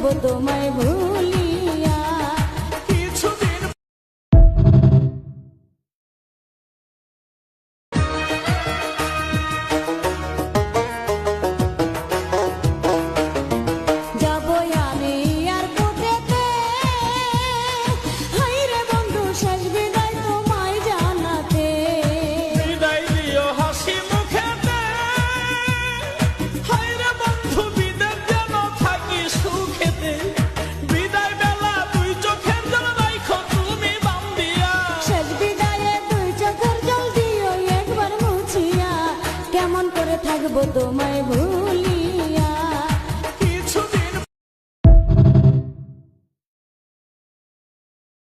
থাকবো তোমায় ভুলিয়া। কিছুদিন যাবো আমি আর বুকেতে, হাইরে বন্ধু শেষ বিদায় তোমায় জানাতে। বিদায় দিও হাসি মুখেতে, হায়রে বন্ধু বিদায় যেন থাকি সুখেতে। বিদায় বেলা দুই চোখের জল রাইখো তুমি বান্ধিয়া। শেষ বিদায়ে দুই চোখের জল দিও একবার মুছিয়া, কেমন করে থাকবো তোমায় ভুলিয়া।